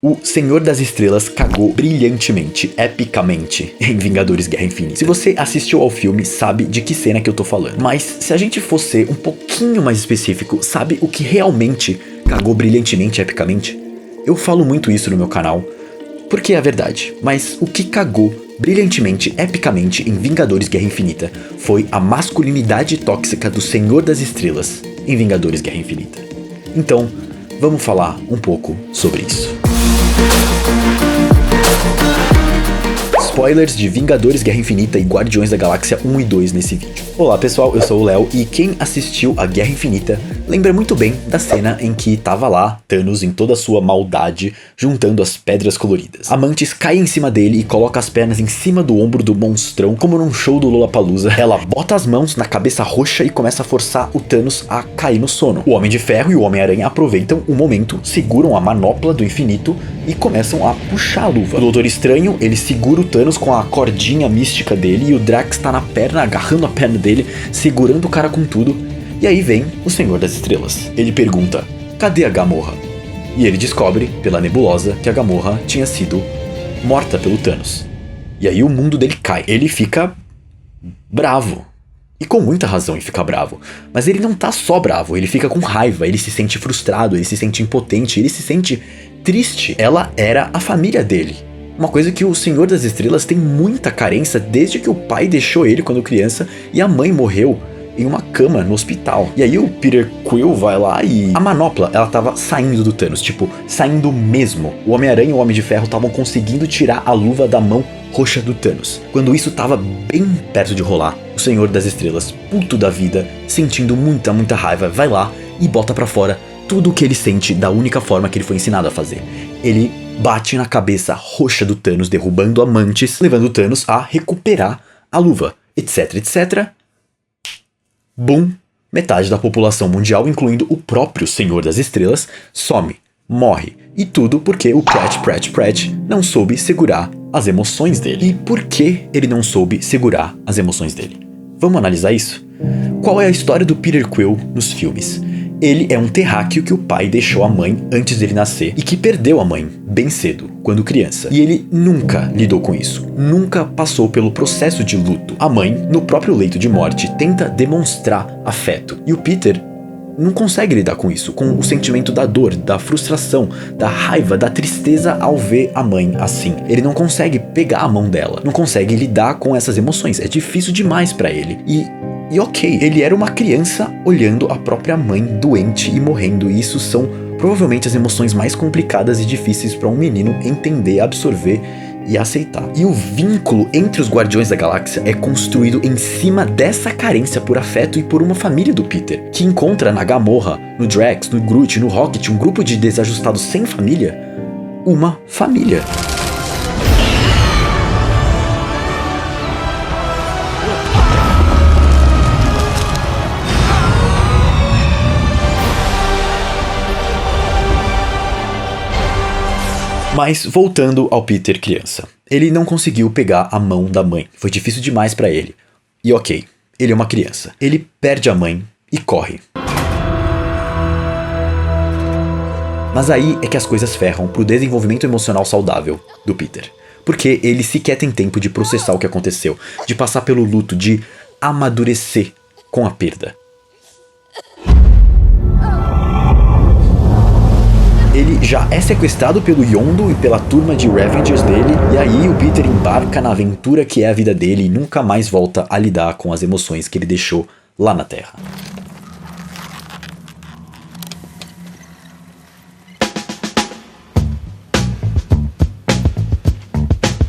O Senhor das Estrelas cagou brilhantemente, epicamente, em Vingadores Guerra Infinita. Se você assistiu ao filme, sabe de que cena que eu tô falando. Mas se a gente fosse um pouquinho mais específico, sabe o que realmente cagou brilhantemente, epicamente? Eu falo muito isso no meu canal, porque é a verdade. Mas o que cagou brilhantemente, epicamente em Vingadores Guerra Infinita foi a masculinidade tóxica do Senhor das Estrelas em Vingadores Guerra Infinita. Então, vamos falar um pouco sobre isso. Spoilers de Vingadores Guerra Infinita e Guardiões da Galáxia 1 e 2 nesse vídeo. Olá pessoal, eu sou o Léo e quem assistiu a Guerra Infinita lembra muito bem da cena em que tava lá Thanos em toda a sua maldade juntando as pedras coloridas. A Mantis cai em cima dele e coloca as pernas em cima do ombro do monstrão como num show do Lollapalooza. Ela bota as mãos na cabeça roxa e começa a forçar o Thanos a cair no sono. O Homem de Ferro e o Homem-Aranha aproveitam o momento, seguram a manopla do infinito e começam a puxar a luva. O Doutor Estranho, ele segura o Thanos com a cordinha mística dele e o Drax tá na perna, agarrando a perna dele, segurando o cara com tudo. E aí vem o Senhor das Estrelas. Ele pergunta, cadê a Gamorra? E ele descobre, pela nebulosa, que a Gamorra tinha sido morta pelo Thanos. E aí o mundo dele cai. Ele fica bravo. E com muita razão ele fica bravo. Mas ele não tá só bravo, ele fica com raiva, ele se sente frustrado, ele se sente impotente, ele se sente triste. Ela era a família dele. Uma coisa que o Senhor das Estrelas tem muita carência desde que o pai deixou ele quando criança e a mãe morreu em uma cama no hospital. E aí o Peter Quill vai lá e a manopla, ela tava saindo do Thanos, tipo, saindo mesmo. O Homem-Aranha e o Homem de Ferro estavam conseguindo tirar a luva da mão roxa do Thanos. Quando isso tava bem perto de rolar, o Senhor das Estrelas, puto da vida, sentindo muita raiva, vai lá e bota pra fora tudo o que ele sente da única forma que ele foi ensinado a fazer. Ele bate na cabeça roxa do Thanos, derrubando a Mantis, levando o Thanos a recuperar a luva, etc, etc. Boom! Metade da população mundial, incluindo o próprio Senhor das Estrelas, some, morre. E tudo porque o Pratt não soube segurar as emoções dele. E por que ele não soube segurar as emoções dele? Vamos analisar isso? Qual é a história do Peter Quill nos filmes? Ele é um terráqueo que o pai deixou a mãe antes dele nascer e que perdeu a mãe bem cedo, quando criança. E ele nunca lidou com isso, nunca passou pelo processo de luto. A mãe, no próprio leito de morte, tenta demonstrar afeto. E o Peter não consegue lidar com isso, com o sentimento da dor, da frustração, da raiva, da tristeza ao ver a mãe assim. Ele não consegue pegar a mão dela, não consegue lidar com essas emoções, é difícil demais pra ele. E ok, ele era uma criança olhando a própria mãe doente e morrendo, e isso são provavelmente as emoções mais complicadas e difíceis para um menino entender, absorver e aceitar. E o vínculo entre os Guardiões da Galáxia é construído em cima dessa carência por afeto e por uma família do Peter, que encontra na Gamorra, no Drax, no Groot, no Rocket, um grupo de desajustados sem família, uma família. Mas voltando ao Peter criança, ele não conseguiu pegar a mão da mãe, foi difícil demais pra ele. E ok, ele é uma criança, ele perde a mãe e corre. Mas aí é que as coisas ferram pro desenvolvimento emocional saudável do Peter. Porque ele sequer tem tempo de processar o que aconteceu, de passar pelo luto, de amadurecer com a perda. Ele já é sequestrado pelo Yondu e pela turma de Ravengers dele, e aí o Peter embarca na aventura que é a vida dele e nunca mais volta a lidar com as emoções que ele deixou lá na Terra.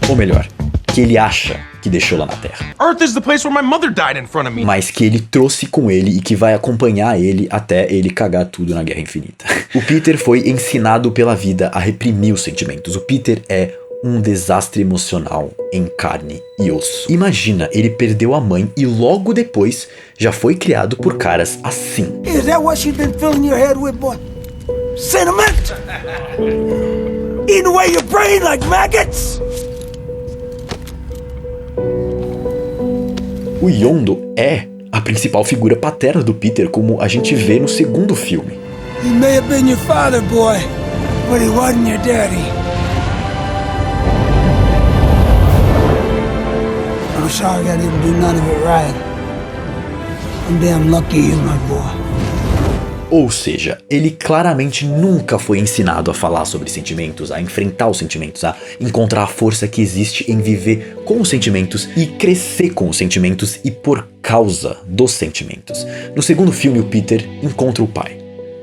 Ou melhor, que ele acha que deixou lá na Terra. Earth is the place where my mother died in front of me. Mas que ele trouxe com ele e que vai acompanhar ele até ele cagar tudo na Guerra Infinita. O Peter foi ensinado pela vida a reprimir os sentimentos. O Peter é um desastre emocional em carne e osso. Imagina, ele perdeu a mãe e logo depois já foi criado por caras assim. Is that what you've been filling your head with, boy? Sentiment? Eating away your brain like maggots? O Yondu é a principal figura paterna do Peter, como a gente vê no segundo filme. He may have been your father, boy, but he wasn't your daddy. I'm sorry I didn't do none of it right. I'm damn lucky you, my boy. Ou seja, ele claramente nunca foi ensinado a falar sobre sentimentos, a enfrentar os sentimentos, a encontrar a força que existe em viver com os sentimentos e crescer com os sentimentos e por causa dos sentimentos. No segundo filme, o Peter encontra o pai.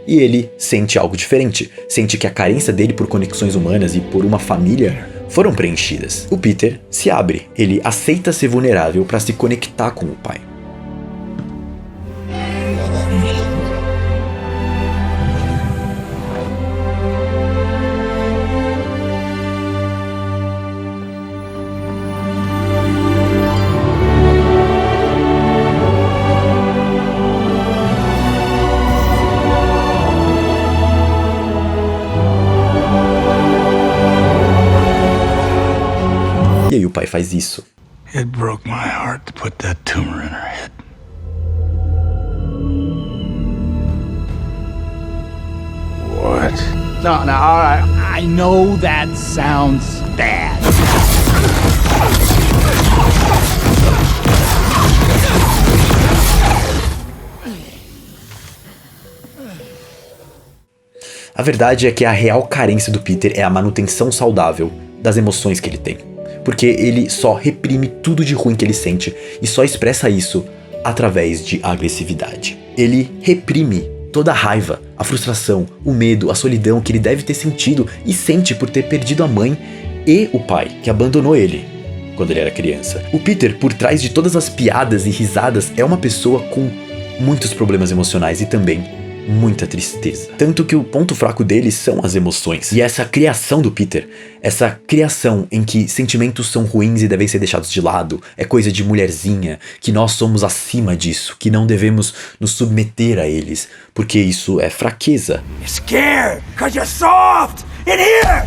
E ele sente algo diferente, sente que a carência dele por conexões humanas e por uma família foram preenchidas. O Peter se abre, ele aceita ser vulnerável para se conectar com o pai. E aí o pai faz isso. It broke my heart to put that tumor in her head. What? No, all right. I know that sounds bad. A verdade é que a real carência do Peter é a manutenção saudável das emoções que ele tem. Porque ele só reprime tudo de ruim que ele sente e só expressa isso através de agressividade. Ele reprime toda a raiva, a frustração, o medo, a solidão que ele deve ter sentido e sente por ter perdido a mãe e o pai, que abandonou ele quando ele era criança. O Peter, por trás de todas as piadas e risadas, é uma pessoa com muitos problemas emocionais e também muita tristeza. Tanto que o ponto fraco dele são as emoções. E essa criação do Peter, essa criação em que sentimentos são ruins e devem ser deixados de lado, é coisa de mulherzinha, que nós somos acima disso, que não devemos nos submeter a eles, porque isso é fraqueza. You're scared, 'cause you're soft! In here!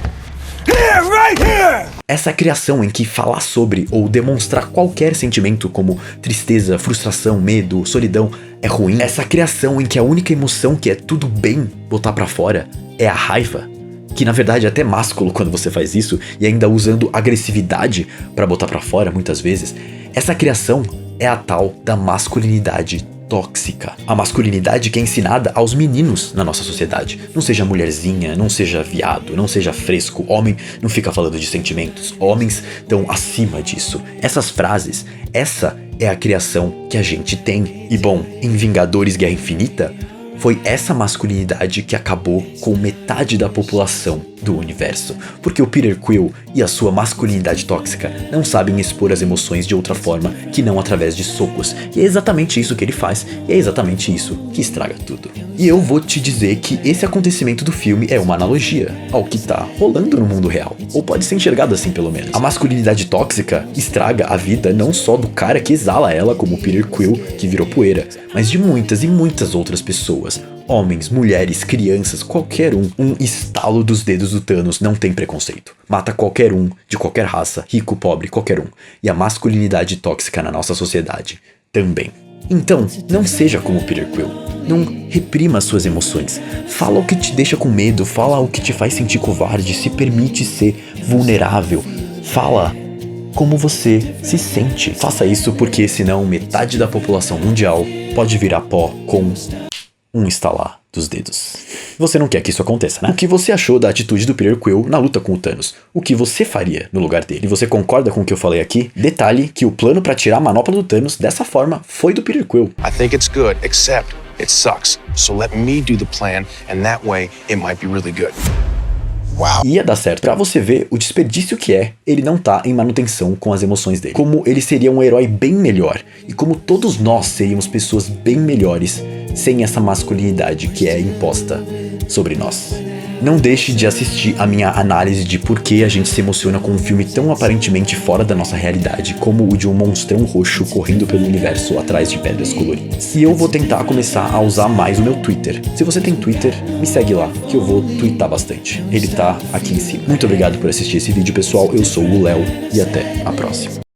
Here, right here! Essa criação em que falar sobre ou demonstrar qualquer sentimento como tristeza, frustração, medo, solidão é ruim. Essa criação em que a única emoção que é tudo bem botar pra fora é a raiva, que na verdade é até másculo quando você faz isso e ainda usando agressividade pra botar pra fora muitas vezes. Essa criação é a tal da masculinidade tóxica. A masculinidade que é ensinada aos meninos na nossa sociedade. Não seja mulherzinha, não seja viado, não seja fresco. Homem não fica falando de sentimentos. Homens estão acima disso. Essas frases, essa é a criação que a gente tem. E bom, em Vingadores Guerra Infinita, foi essa masculinidade que acabou com metade da população do universo. Porque o Peter Quill e a sua masculinidade tóxica não sabem expor as emoções de outra forma que não através de socos. E é exatamente isso que ele faz, e é exatamente isso que estraga tudo. E eu vou te dizer que esse acontecimento do filme é uma analogia ao que tá rolando no mundo real. Ou pode ser enxergado assim pelo menos. A masculinidade tóxica estraga a vida não só do cara que exala ela, como o Peter Quill, que virou poeira, mas de muitas e muitas outras pessoas. Homens, mulheres, crianças, qualquer um. Um estalo dos dedos do Thanos não tem preconceito. Mata qualquer um, de qualquer raça, rico, pobre, qualquer um. E a masculinidade tóxica na nossa sociedade também. Então, não seja como Peter Quill. Não reprima suas emoções. Fala o que te deixa com medo, fala o que te faz sentir covarde, se permite ser vulnerável. Fala como você se sente. Faça isso porque senão metade da população mundial pode virar pó com um estalar dos dedos. Você não quer que isso aconteça, né? O que você achou da atitude do Peter Quill na luta com o Thanos? O que você faria no lugar dele? Você concorda com o que eu falei aqui? Detalhe que o plano pra tirar a manopla do Thanos dessa forma foi do Peter Quill. I think it's good, except it sucks. So let me do the plan, and that way it might be really good. Ia dar certo. Pra você ver o desperdício que é ele não tá em manutenção com as emoções dele. Como ele seria um herói bem melhor. E como todos nós seríamos pessoas bem melhores sem essa masculinidade que é imposta sobre nós. Não deixe de assistir a minha análise de por que a gente se emociona com um filme tão aparentemente fora da nossa realidade, como o de um monstrão roxo correndo pelo universo atrás de pedras coloridas. E eu vou tentar começar a usar mais o meu Twitter. Se você tem Twitter, me segue lá, que eu vou twittar bastante. Ele tá aqui em cima. Muito obrigado por assistir esse vídeo, pessoal. Eu sou o Léo e até a próxima.